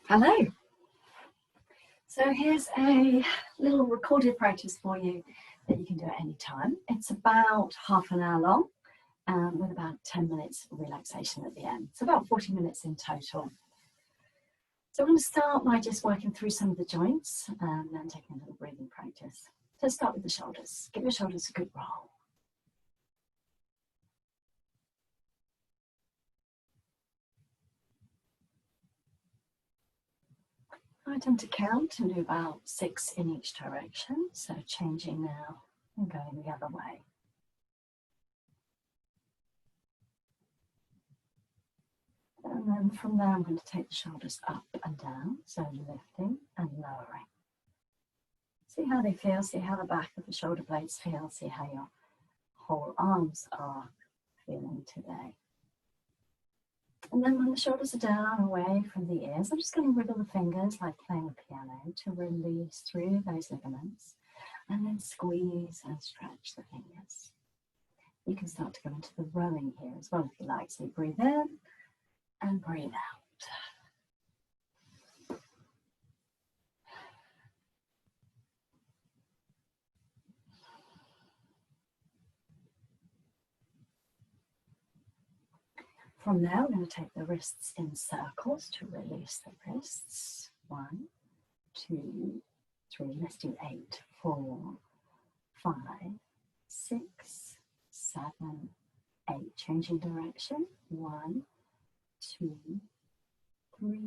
Hello. So here's a little recorded practice for you that you can do at any time. It's about half an hour long with about 10 minutes of relaxation at the end. It's about 40 minutes in total. So I'm going to start by just working through some of the joints and then taking a little breathing practice. So start with the shoulders. Give your shoulders a good roll. I tend to count and do about 6 in each direction. So changing now and going the other way. And then from there, I'm going to take the shoulders up and down, so lifting and lowering. See how they feel, see how the back of the shoulder blades feel, see how your whole arms are feeling today. And then when the shoulders are down, away from the ears, I'm just going to wiggle the fingers like playing a piano to release through those ligaments, and then squeeze and stretch the fingers. You can start to go into the rowing here as well if you like, so you breathe in and breathe out. From there, we're going to take the wrists in circles to release the wrists. 1, 2, 3. Let's do 8, 4, 5, 6, 7, 8. Changing direction. 1, 2, 3,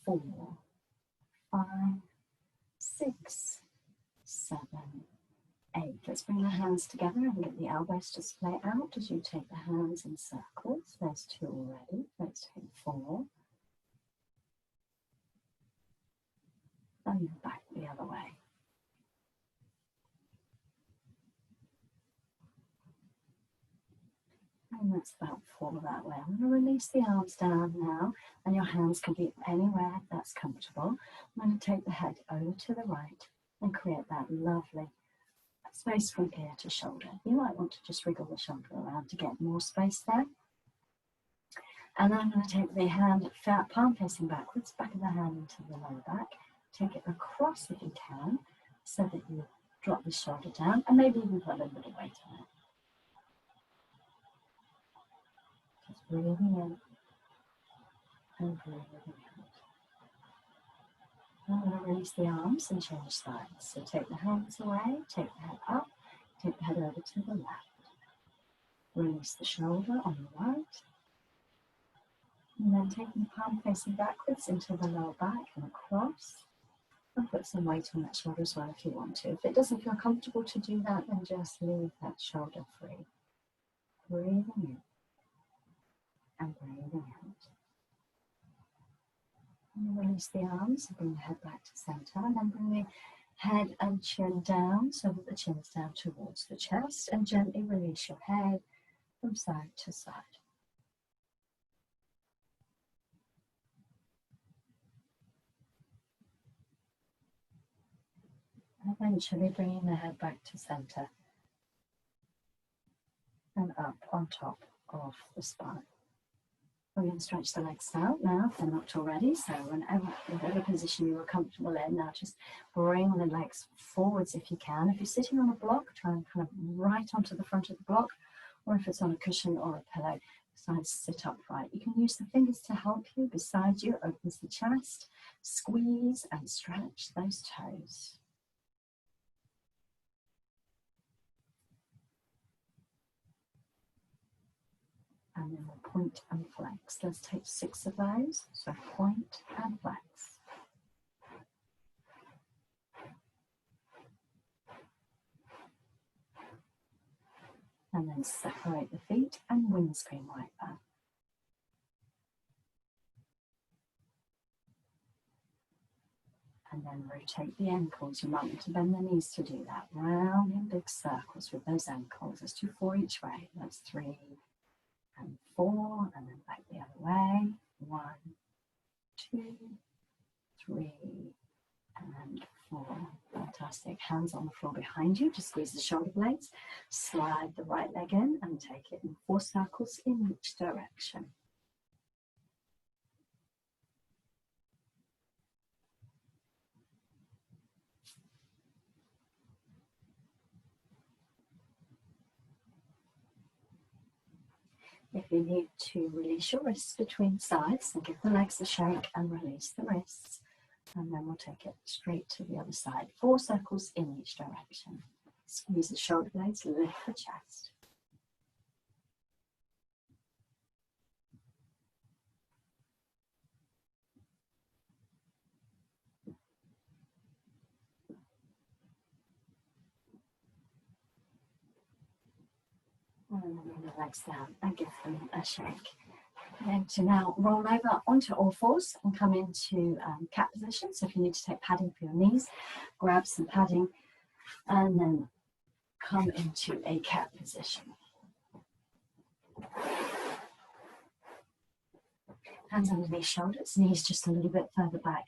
4, 5, 6, 7, 8. Let's bring the hands together and get the elbows to splay out as you take the hands in circles. There's 2 already. Let's take 4. And then back the other way. And that's about 4 that way. I'm going to release the arms down now, and your hands can be anywhere that's comfortable. I'm going to take the head over to the right and create that lovely space from ear to shoulder. You might want to just wriggle the shoulder around to get more space there. And I'm going to take the hand, palm facing backwards, back of the hand into the lower back. Take it across if you can, so that you drop the shoulder down, and maybe even put a little bit of weight on it. Just breathing in and breathing out. I'm going to release the arms and change sides. So take the hands away, take the head up, take the head over to the left. Release the shoulder on the right. And then taking the palm facing backwards into the lower back and across. And put some weight on that shoulder as well if you want to. If it doesn't feel comfortable to do that, then just leave that shoulder free. Breathing in and breathing out. And release the arms and bring the head back to center, and then bring the head and chin down so that the chin is down towards the chest, and gently release your head from side to side. Eventually bringing the head back to center and up on top of the spine. We're going to stretch the legs out now if they're not already. So whatever position you were comfortable in, now just bring the legs forwards if you can. If you're sitting on a block, try and kind of right onto the front of the block, or if it's on a cushion or a pillow, decide to sit upright. You can use the fingers to help you. Beside you, opens the chest, squeeze and stretch those toes. And then we'll point and flex. Let's take 6 of those. So point and flex. And then separate the feet and windscreen wiper. And then rotate the ankles. You might want to bend the knees to do that. Round in big circles with those ankles. Let's do 4 each way. That's 3 and 4, and then back the other way. 1, 2, 3, and 4. Fantastic. Hands on the floor behind you to squeeze the shoulder blades. Slide the right leg in and take it in 4 circles in each direction. If you need to release your wrists between sides, then give the legs a shake and release the wrists. And then we'll take it straight to the other side. 4 circles in each direction. Squeeze the shoulder blades, lift the chest. And then bring the legs down and give them a shake. And to now roll over onto all fours and come into cat position. So if you need to take padding for your knees, grab some padding and then come into a cat position. Hands underneath shoulders, knees just a little bit further back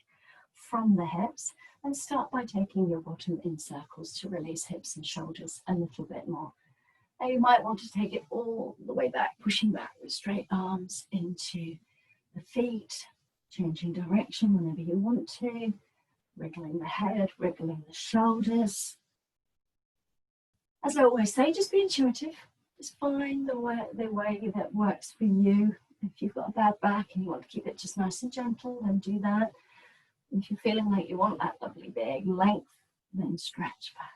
from the hips, and start by taking your bottom in circles to release hips and shoulders a little bit more. Now you might want to take it all the way back, pushing back with straight arms into the feet, changing direction whenever you want to, wriggling the head, wriggling the shoulders. As I always say, just be intuitive. Just find the way that works for you. If you've got a bad back and you want to keep it just nice and gentle, then do that. If you're feeling like you want that lovely big length, then stretch back.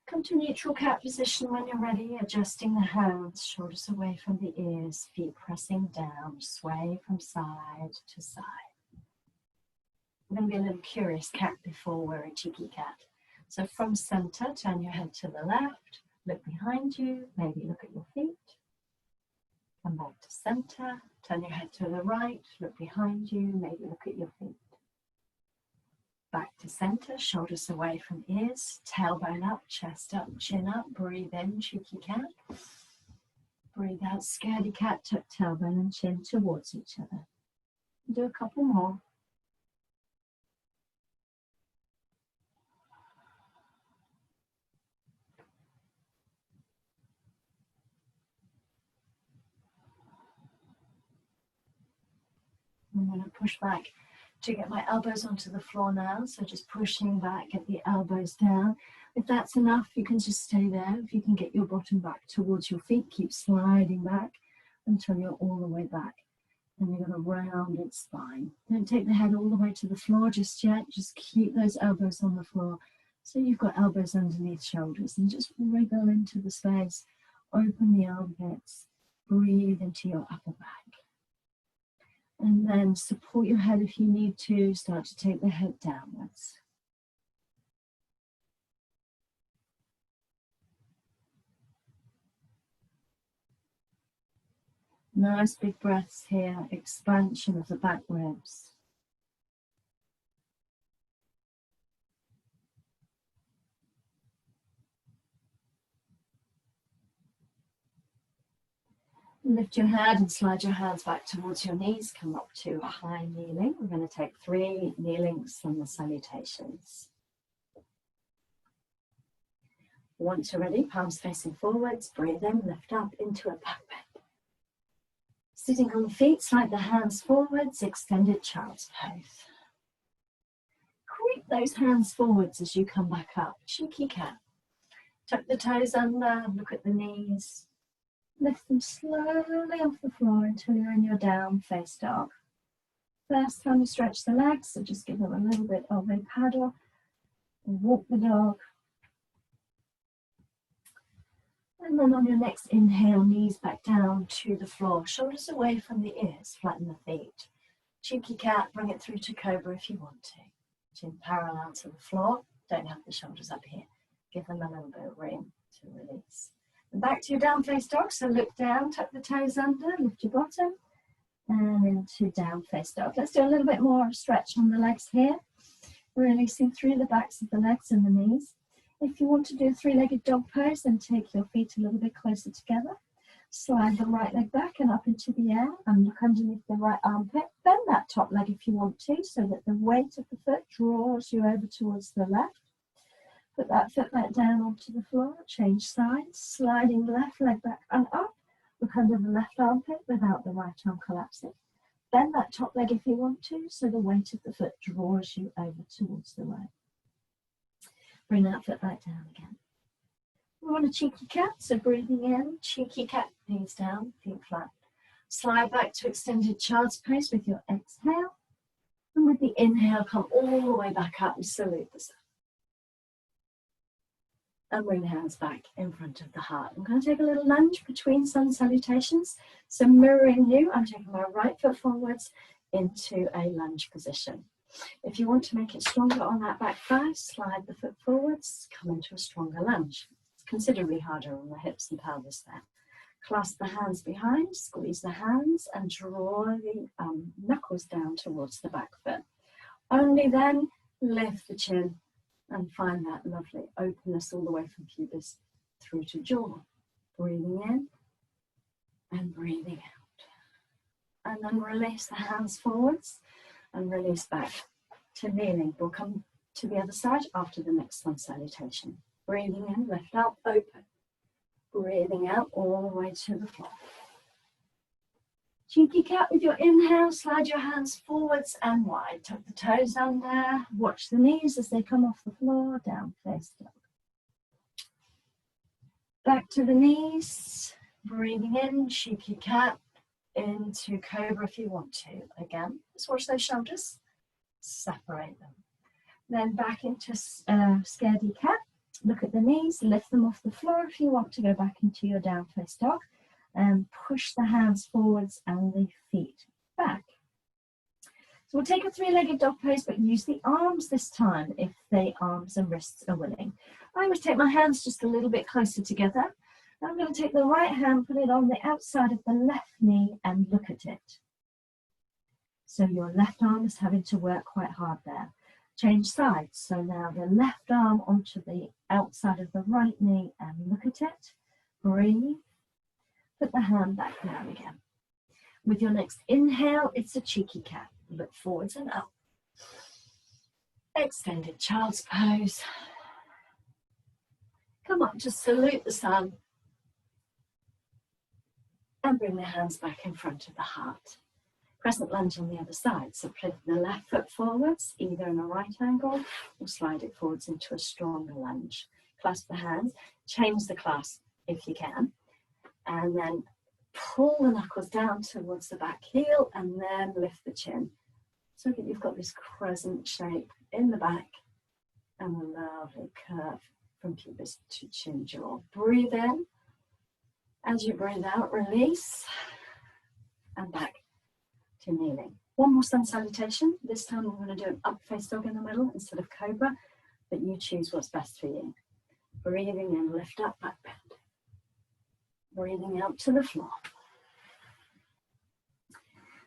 Come to neutral cat position when you're ready, adjusting the hands, shoulders away from the ears, feet pressing down, sway from side to side. We're going to be a little curious cat before we're a cheeky cat. So from center, turn your head to the left, look behind you, maybe look at your feet. Come back to center, turn your head to the right, look behind you, maybe look at your feet. Back to center, shoulders away from ears, tailbone up, chest up, chin up, breathe in, cheeky cat. Breathe out, scaredy cat, tuck tailbone and chin towards each other. Do a couple more. I'm going to push back to get my elbows onto the floor now. So just pushing back, get the elbows down. If that's enough, you can just stay there. If you can get your bottom back towards your feet, keep sliding back until you're all the way back. And you've got a rounded spine. Don't take the head all the way to the floor just yet. Just keep those elbows on the floor. So you've got elbows underneath shoulders and just wriggle into the space. Open the armpits. Breathe into your upper back. And then support your head if you need to. Start to take the head downwards. Nice big breaths here. Expansion of the back ribs. Lift your head and slide your hands back towards your knees. Come up to a high kneeling. We're going to take 3 kneelings from the salutations. Once you're ready, palms facing forwards. Breathe in, lift up into a back bend. Sitting on the feet, slide the hands forwards. Extended child's pose. Creep those hands forwards as you come back up. Cheeky cat. Tuck the toes under. Look at the knees. Lift them slowly off the floor until you're in your down face dog. First time you stretch the legs, so just give them a little bit of a paddle. Walk the dog. And then on your next inhale, knees back down to the floor. Shoulders away from the ears, flatten the feet. Cheeky cat, bring it through to cobra if you want to. Chin parallel to the floor. Don't have the shoulders up here. Give them a little bit of room to release. And back to your down face dog, so look down, tuck the toes under, lift your bottom, and into down face dog. Let's do a little bit more stretch on the legs here, releasing through the backs of the legs and the knees. If you want to do a 3-legged dog pose, then take your feet a little bit closer together. Slide the right leg back and up into the air, and look underneath the right armpit. Bend that top leg if you want to, so that the weight of the foot draws you over towards the left. Put that foot back down onto the floor, change sides, sliding the left leg back and up. Look under the left armpit without the right arm collapsing. Bend that top leg if you want to, so the weight of the foot draws you over towards the right. Bring that foot back down again. We want a cheeky cat, so breathing in, cheeky cat, knees down, feet flat. Slide back to extended child's pose with your exhale. And with the inhale, come all the way back up and salute the sun. And bring the hands back in front of the heart. I'm going to take a little lunge between sun salutations. So mirroring you, I'm taking my right foot forwards into a lunge position. If you want to make it stronger on that back thigh, slide the foot forwards, come into a stronger lunge. It's considerably harder on the hips and pelvis there. Clasp the hands behind, squeeze the hands and draw the knuckles down towards the back foot. Only then lift the chin and find that lovely openness all the way from pubis through to jaw. Breathing in and breathing out. And then release the hands forwards and release back to kneeling. We'll come to the other side after the next sun salutation. Breathing in, lift up, open. Breathing out all the way to the floor. Cheeky cat with your inhale, slide your hands forwards and wide. Tuck the toes under, watch the knees as they come off the floor, down face dog. Back to the knees, breathing in, cheeky cat, into cobra if you want to. Again, just watch those shoulders, separate them. Then back into scaredy cat, look at the knees, lift them off the floor if you want to go back into your down face dog. And push the hands forwards and the feet back. So we'll take a three-legged dog pose, but use the arms this time if the arms and wrists are willing. I would take my hands just a little bit closer together. I'm going to take the right hand, put it on the outside of the left knee and look at it. So your left arm is having to work quite hard there. Change sides. So now the left arm onto the outside of the right knee and look at it. Breathe. Put the hand back down again. With your next inhale, it's a cheeky cat. Look forwards and up. Extended child's pose. Come up to salute the sun. And bring the hands back in front of the heart. Crescent lunge on the other side. So put the left foot forwards, either in a right angle, or slide it forwards into a stronger lunge. Clasp the hands. Change the clasp if you can. And then pull the knuckles down towards the back heel and then lift the chin so that you've got this crescent shape in the back and a lovely curve from pubis to chin jaw. Breathe in. As you breathe out, release and back to kneeling. One more sun salutation. This time we're going to do an up face dog in the middle instead of cobra, but you choose what's best for you. Breathing in, lift up, back bend. Breathing out to the floor.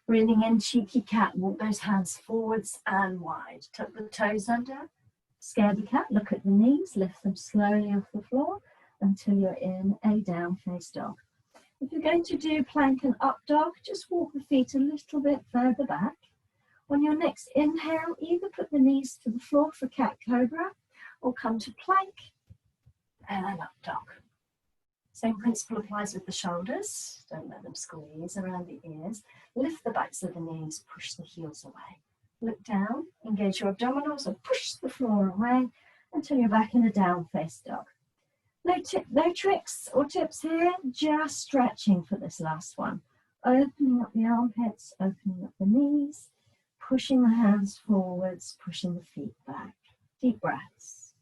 Breathing in, cheeky cat. Walk those hands forwards and wide. Tuck the toes under. Scaredy cat. Look at the knees. Lift them slowly off the floor until you're in a down face dog. If you're going to do plank and up dog, just walk the feet a little bit further back. On your next inhale, either put the knees to the floor for cat cobra or come to plank and up dog. Same principle applies with the shoulders. Don't let them squeeze around the ears. Lift the backs of the knees, push the heels away. Look down, engage your abdominals and push the floor away until you're back in a down face dog. No tricks or tips here, just stretching for this last one. Opening up the armpits, opening up the knees, pushing the hands forwards, pushing the feet back. Deep breaths.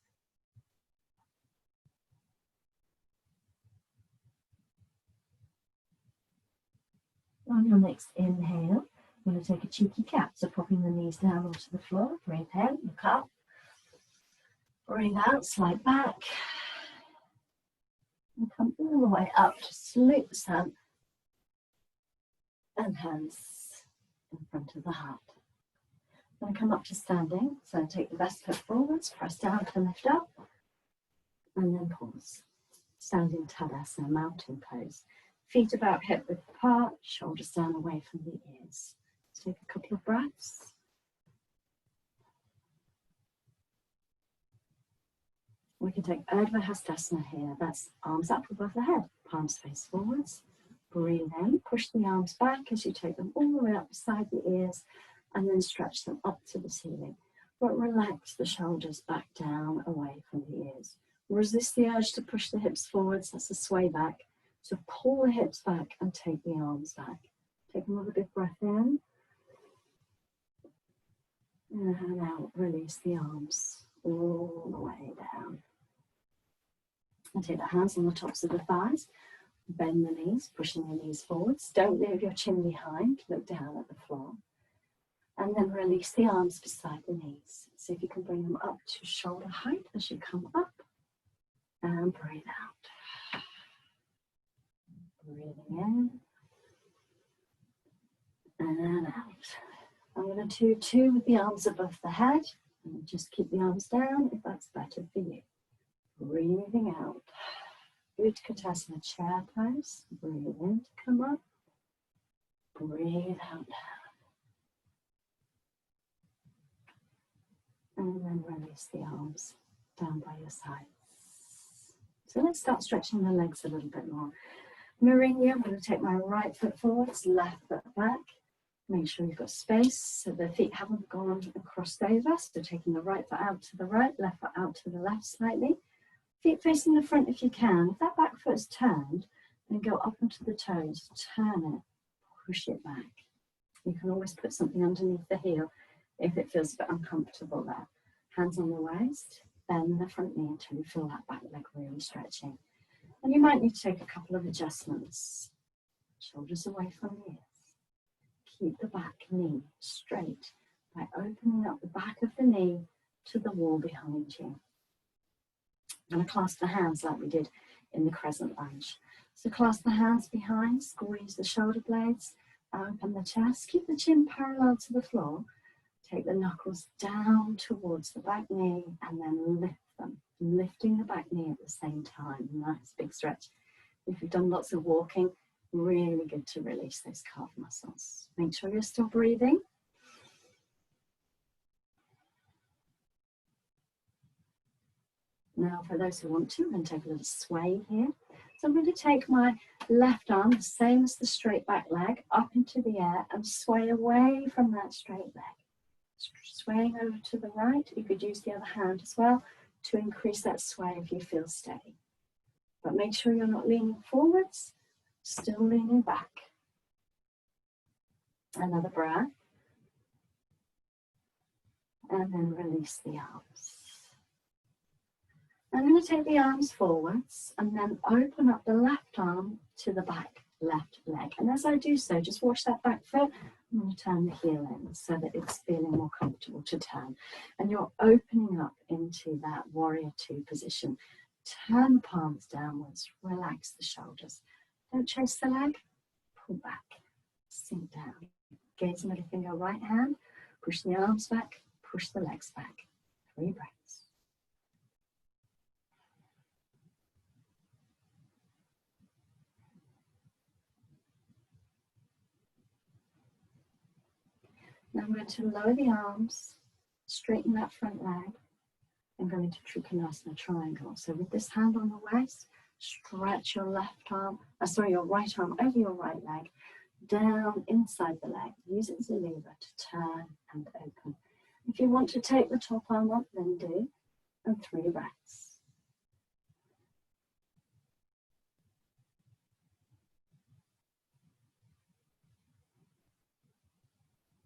On your next inhale, you're going to take a cheeky cat. So popping the knees down onto the floor. Breathe in, look up. Breathe out, slide back. And come all the way up to salute the sun. And hands in front of the heart. I'm going to come up to standing. So take the best foot forwards, press down to lift up. And then pause. Standing Tadasana, mountain pose. Feet about hip width apart, shoulders down away from the ears. Let's take a couple of breaths. We can take Urdhva Hastasana here. That's arms up above the head, palms face forwards. Breathe in, push the arms back as you take them all the way up beside the ears and then stretch them up to the ceiling. But relax the shoulders back down away from the ears. Resist the urge to push the hips forwards, that's a sway back. So pull the hips back and take the arms back. Take another big breath in. And out, release the arms all the way down. And take the hands on the tops of the thighs. Bend the knees, pushing the knees forwards. Don't leave your chin behind, look down at the floor. And then release the arms beside the knees. See if you can bring them up to shoulder height as you come up. And breathe out. Breathing in. And out. I'm going to do two with the arms above the head. And just keep the arms down if that's better for you. Breathing out. Utkatasana chair pose. Breathe in to come up. Breathe out. And then release the arms down by your sides. So let's start stretching the legs a little bit more. Mirroring you, I'm going to take my right foot forwards, left foot back. Make sure you've got space so the feet haven't gone and crossed over. So taking the right foot out to the right, left foot out to the left slightly. Feet facing the front if you can. If that back foot's turned, then go up onto the toes, turn it, push it back. You can always put something underneath the heel if it feels a bit uncomfortable there. Hands on the waist, bend the front knee until you feel that back leg really stretching. And you might need to take a couple of adjustments. Shoulders away from the ears. Keep the back knee straight by opening up the back of the knee to the wall behind you. I'm going to clasp the hands like we did in the crescent lunge. So clasp the hands behind, squeeze the shoulder blades, open the chest, keep the chin parallel to the floor. Take the knuckles down towards the back knee and then lift them, lifting the back knee at the same time. Nice big stretch. If you've done lots of walking, really good to release those calf muscles. Make sure you're still breathing. Now for those who want to, I'm going to take a little sway here. So I'm going to take my left arm, the same as the straight back leg, up into the air and sway away from that straight leg. Swaying over to the right, you could use the other hand as well to increase that sway if you feel steady. But make sure you're not leaning forwards, still leaning back. Another breath. And then release the arms. I'm going to take the arms forwards and then open up the left arm to the back left leg. And as I do so, just watch that back foot. I'm going to turn the heel in so that it's feeling more comfortable to turn. And you're opening up into that warrior two position. Turn the palms downwards, relax the shoulders. Don't chase the leg, pull back, sink down. Gaze middle finger, right hand, push the arms back, push the legs back. 3 breaths. Now I'm going to lower the arms, straighten that front leg, and go into Trikonasana triangle. So with this hand on the waist, stretch your your right arm over your right leg, down inside the leg. Use it as a lever to turn and open. If you want to take the top arm up, then do, and 3 breaths.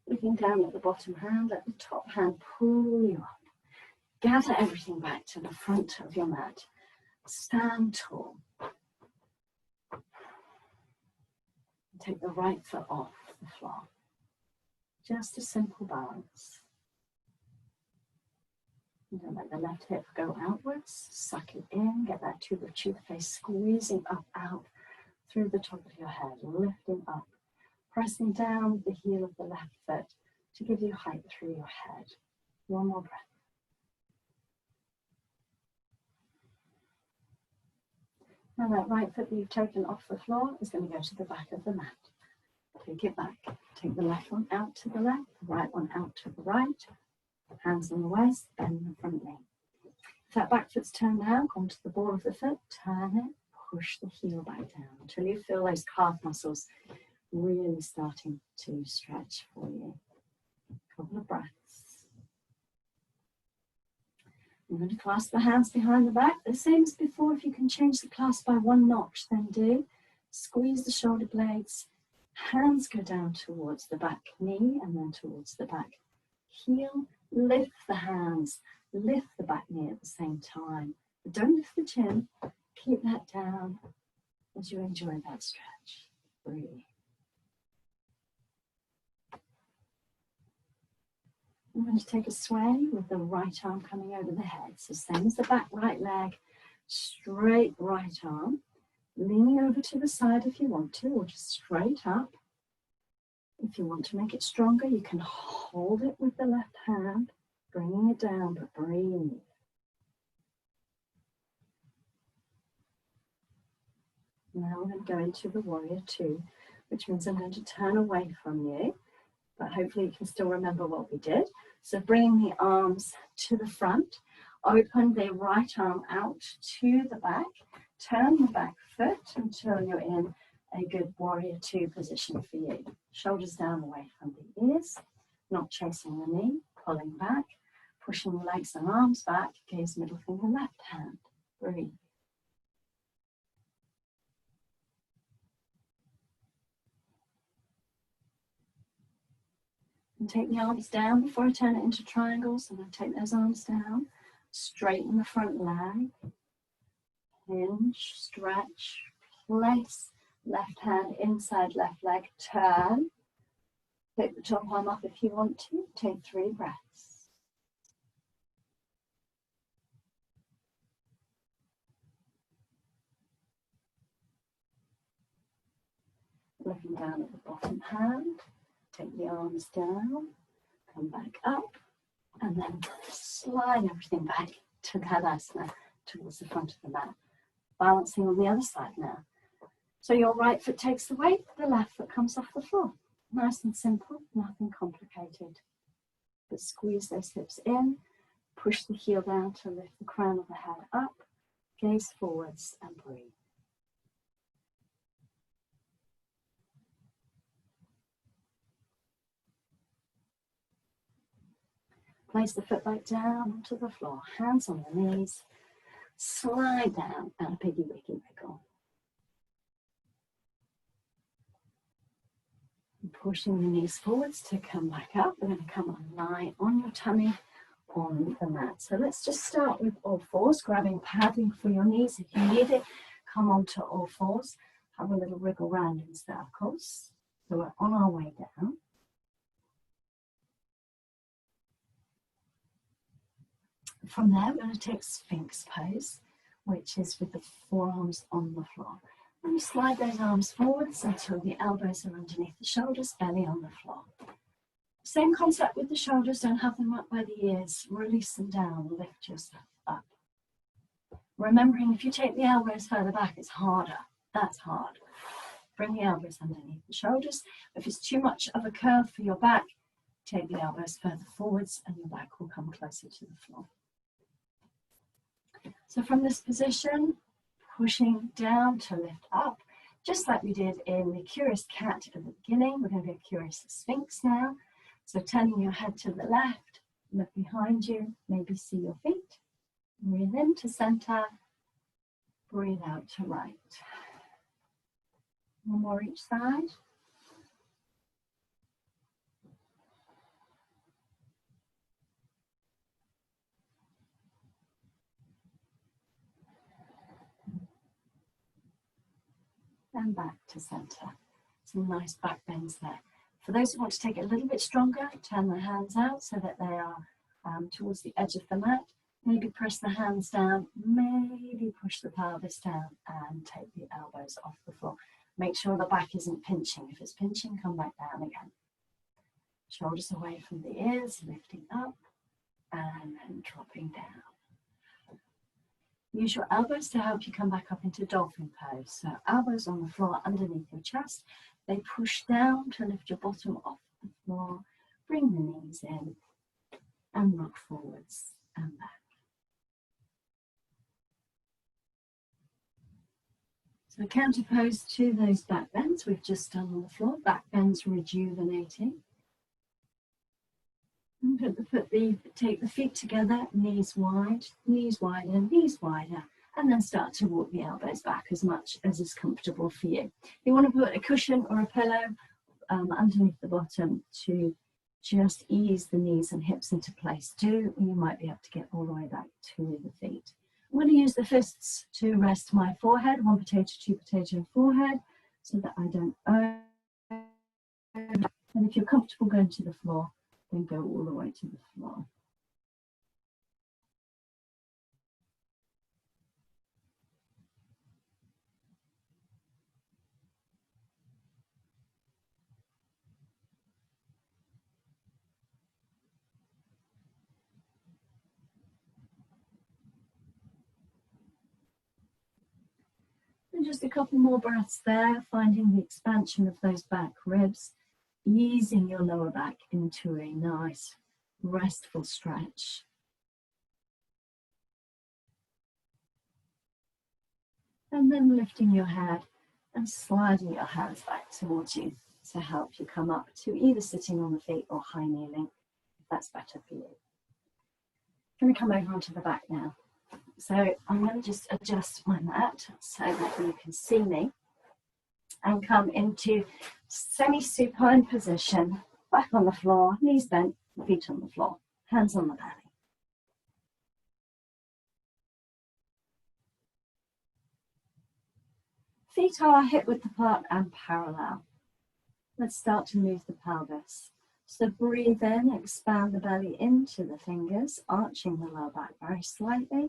Looking down at the bottom hand, let the top hand pull you up. Gather everything back to the front of your mat. Stand tall. Take the right foot off the floor. Just a simple balance. And then let the left hip go outwards. Suck it in. Get that tube of toothpaste squeezing up out through the top of your head. Lifting up. Pressing down with the heel of the left foot to give you height through your head. 1 more breath. Now that right foot that you've taken off the floor is going to go to the back of the mat. Take it back. Take the left one out to the left, the right one out to the right. Hands on the waist, bend the front knee. If that back foot's turned down, come to the ball of the foot, turn it, push the heel back down until you feel those calf muscles really starting to stretch for you. A couple of breaths. I'm going to clasp the hands behind the back. The same as before. If you can change the clasp by one notch, then do. Squeeze the shoulder blades. Hands go down towards the back knee and then towards the back heel. Lift the hands. Lift the back knee at the same time. But don't lift the chin. Keep that down as you enjoy that stretch. Breathe. I'm going to take a sway with the right arm coming over the head. So same as the back right leg, straight right arm, leaning over to the side if you want to, or just straight up. If you want to make it stronger, you can hold it with the left hand, bringing it down, but breathe. Now we're going to go into the warrior two, which means I'm going to turn away from you, but hopefully you can still remember what we did. So bringing the arms to the front, open the right arm out to the back, turn the back foot until you're in a good warrior two position for you. Shoulders down away from the ears, not chasing the knee, pulling back, pushing the legs and arms back, gaze middle finger left hand. Breathe. And take the arms down before I turn it into triangles. I'm going to take those arms down, straighten the front leg, hinge, stretch, place, left hand inside left leg, turn. Pick the top arm up if you want to. Take 3 breaths. Looking down at the bottom hand. Take the arms down, come back up, and then slide everything back to Tadasana, towards the front of the mat. Balancing on the other side now. So your right foot takes the weight, the left foot comes off the floor. Nice and simple, nothing complicated. But squeeze those hips in, push the heel down to lift the crown of the head up, gaze forwards and breathe. Place the foot back down onto the floor, hands on the knees, slide down and a piggy wicky wiggle. And pushing the knees forwards to come back up. We're going to come and lie on your tummy on the mat. So let's just start with all fours, grabbing padding for your knees if you need it. Come onto all fours, have a little wriggle round in circles. So we're on our way down. From there, we're going to take Sphinx pose, which is with the forearms on the floor. And you slide those arms forwards until the elbows are underneath the shoulders, belly on the floor. Same concept with the shoulders, don't have them up by the ears, release them down, lift yourself up. Remembering if you take the elbows further back, it's harder, that's hard. Bring the elbows underneath the shoulders. If it's too much of a curve for your back, take the elbows further forwards and your back will come closer to the floor. So from this position, pushing down to lift up, just like we did in the Curious Cat at the beginning, we're going to be a Curious Sphinx now. So turning your head to the left, look behind you, maybe see your feet. Breathe in to center, breathe out to right. One more each side. And back to center. Some nice back bends there. For those who want to take it a little bit stronger, turn the hands out so that they are towards the edge of the mat. Maybe press the hands down, maybe push the pelvis down and take the elbows off the floor. Make sure the back isn't pinching. If it's pinching, come back down again. Shoulders away from the ears, lifting up and then dropping down. Use your elbows to help you come back up into dolphin pose. So elbows on the floor underneath your chest. They push down to lift your bottom off the floor. Bring the knees in and rock forwards and back. So counter pose to those back bends we've just done on the floor. Back bends rejuvenating. And take the feet together, knees wide, knees wider, knees wider, and then start to walk the elbows back as much as is comfortable for you. You want to put a cushion or a pillow underneath the bottom to just ease the knees and hips into place too. You might be able to get all the way back to the feet. I'm going to use the fists to rest my forehead, one potato, two potato forehead, so that I don't and if you're comfortable going to the floor, then go all the way to the floor. And just a couple more breaths there, finding the expansion of those back ribs, easing your lower back into a nice, restful stretch. And then lifting your head and sliding your hands back towards you to help you come up to either sitting on the feet or high kneeling, if that's better for you. I'm going to come over onto the back now. So I'm going to just adjust my mat so that you can see me and come into semi-supine position, back on the floor, knees bent, feet on the floor, hands on the belly. Feet are hip width apart and parallel. Let's start to move the pelvis. So breathe in, expand the belly into the fingers, arching the lower back very slightly.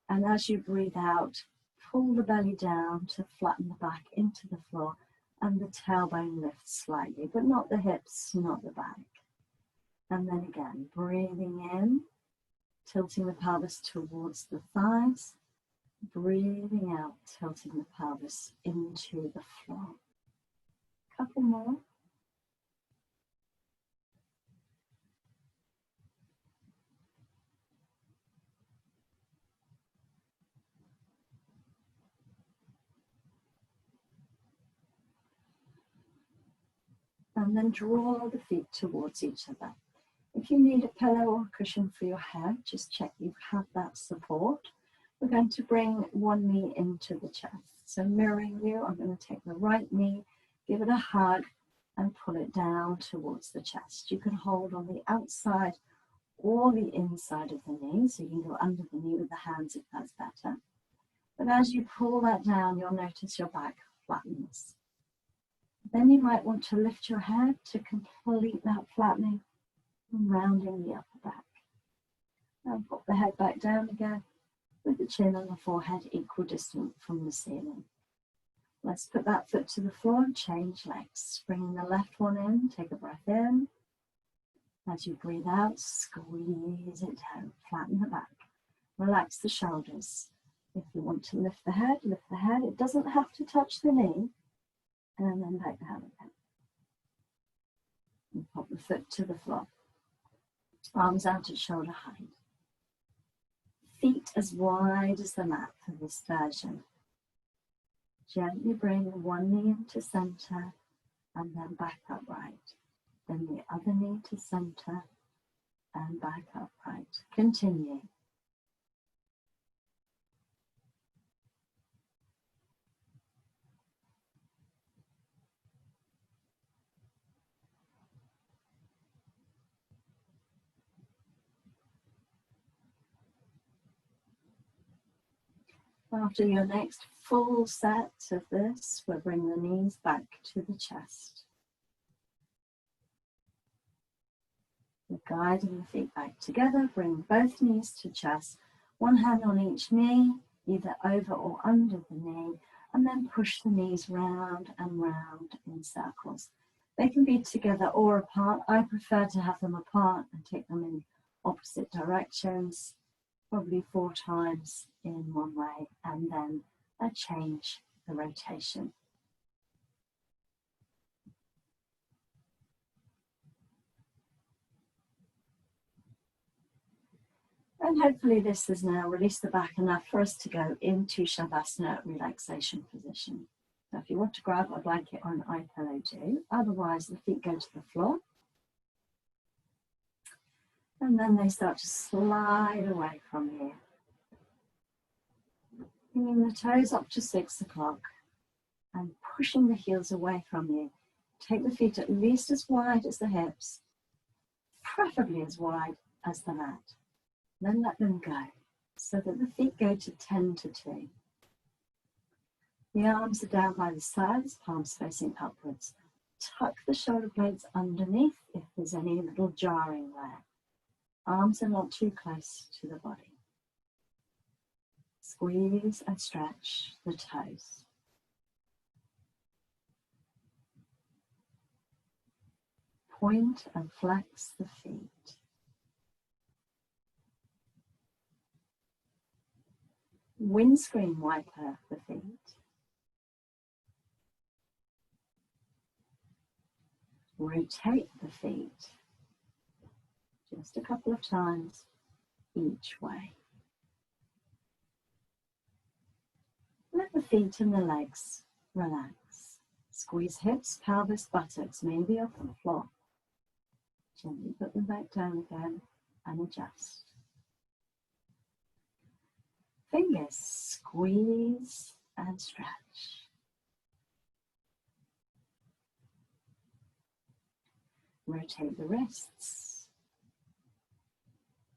And as you breathe out, pull the belly down to flatten the back into the floor, and the tailbone lifts slightly, but not the hips, not the back. And then again, breathing in, tilting the pelvis towards the thighs, breathing out, tilting the pelvis into the floor. Couple more. And then draw the feet towards each other. If you need a pillow or cushion for your head, just check you have that support. We're going to bring one knee into the chest. So mirroring you, I'm going to take the right knee, give it a hug, and pull it down towards the chest. You can hold on the outside or the inside of the knee, so you can go under the knee with the hands if that's better. But as you pull that down, you'll notice your back flattens. Then you might want to lift your head to complete that flattening and rounding the upper back. And put the head back down again with the chin and the forehead equidistant from the ceiling. Let's put that foot to the floor and change legs. Bringing the left one in, take a breath in. As you breathe out, squeeze it down, flatten the back. Relax the shoulders. If you want to lift the head, lift the head. It doesn't have to touch the knee. And then back down again. And pop the foot to the floor. Arms out at shoulder height. Feet as wide as the mat for this version. Gently bring one knee into center and then back upright. Then the other knee to center and back upright. Continue. After your next full set of this, we'll bring the knees back to the chest. We're guiding the feet back together, bring both knees to chest, one hand on each knee, either over or under the knee, and then push the knees round and round in circles. They can be together or apart. I prefer to have them apart and take them in opposite directions, probably 4 times in one way, and then change the rotation. And hopefully this has now released the back enough for us to go into Shavasana relaxation position. So if you want to grab a blanket or an eye pillow, do. Otherwise, the feet go to the floor. And then they start to slide away from you. Bringing the toes up to 6 o'clock and pushing the heels away from you. Take the feet at least as wide as the hips, preferably as wide as the mat. Then let them go so that the feet go to 10 to 2. The arms are down by the sides, palms facing upwards. Tuck the shoulder blades underneath if there's any little jarring there. Arms are not too close to the body. Squeeze and stretch the toes. Point and flex the feet. Windscreen wiper the feet. Rotate the feet just a couple of times each way. Let the feet and the legs relax. Squeeze hips, pelvis, buttocks, maybe off the floor. Gently put them back down again and adjust. Fingers squeeze and stretch. Rotate the wrists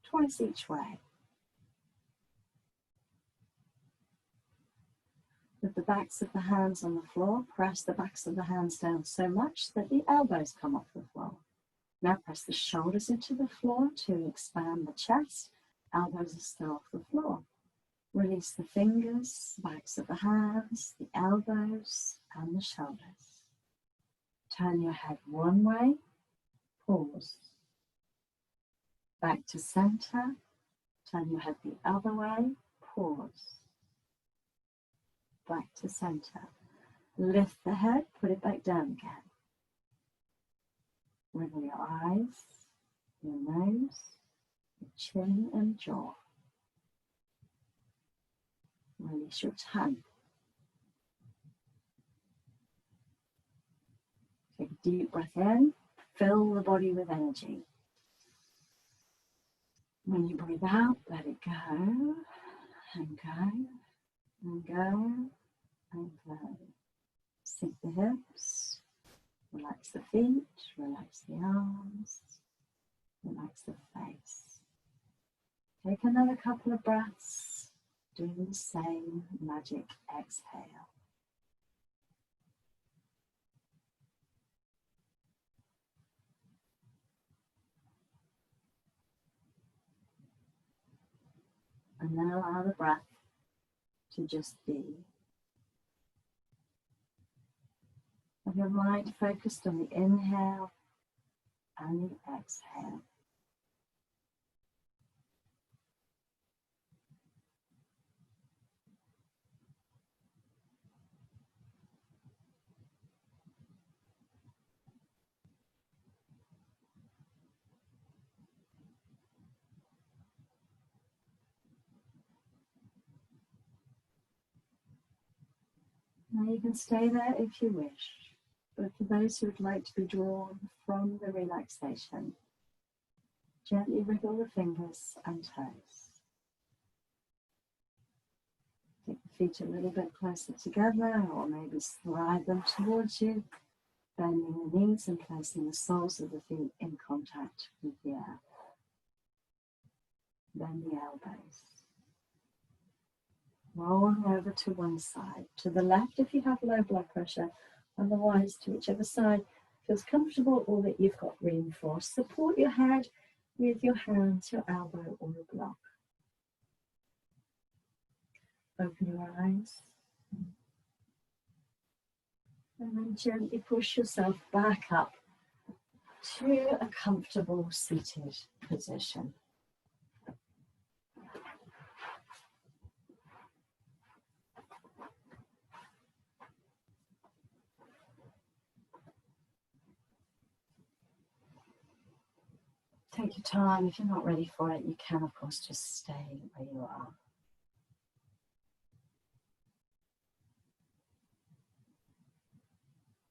twice each way. With the backs of the hands on the floor, press the backs of the hands down so much that the elbows come off the floor. Now press the shoulders into the floor to expand the chest. Elbows are still off the floor. Release the fingers, backs of the hands, the elbows, and the shoulders. Turn your head one way, pause. Back to center, turn your head the other way, pause. Back to center. Lift the head, put it back down again. Wriggle your eyes, your nose, your chin and jaw. Release your tongue. Take a deep breath in, fill the body with energy. When you breathe out, let it go, and go, and go, and go. Sink the hips, relax the feet, relax the arms, relax the face. Take another couple of breaths, doing the same magic exhale. And then allow the breath to just be. Have your mind focused on the inhale and the exhale. Now you can stay there if you wish, but for those who would like to be drawn from the relaxation, gently wriggle the fingers and toes. Take the feet a little bit closer together, or maybe slide them towards you, bending the knees and placing the soles of the feet in contact with the earth. Bend the elbows. Roll over to one side, to the left if you have low blood pressure, otherwise to whichever side feels comfortable or that you've got room for. Support your head with your hands, your elbow or a block. Open your eyes and then gently push yourself back up to a comfortable seated position. Take your time. If you're not ready for it, you can, of course, just stay where you are.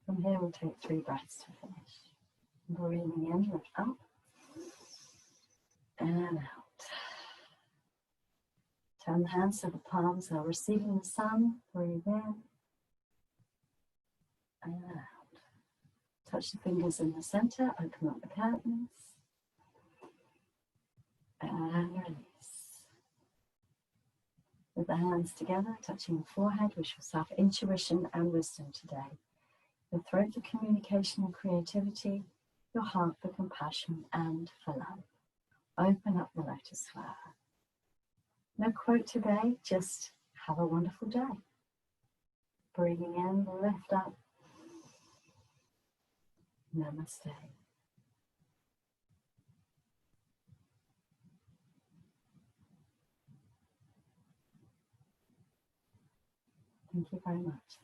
From here, we'll take 3 breaths to finish. Breathing in, lift up. and out. Turn the hands so the palms are receiving the sun. Breathe in and out. Touch the fingers in the center. Open up the curtains. And release. With the hands together, touching the forehead, wish yourself intuition and wisdom today. Your throat for communication and creativity. Your heart for compassion and for love. Open up the lotus flower. No quote today, just have a wonderful day. Breathing in, lift up. Namaste. Thank you very much.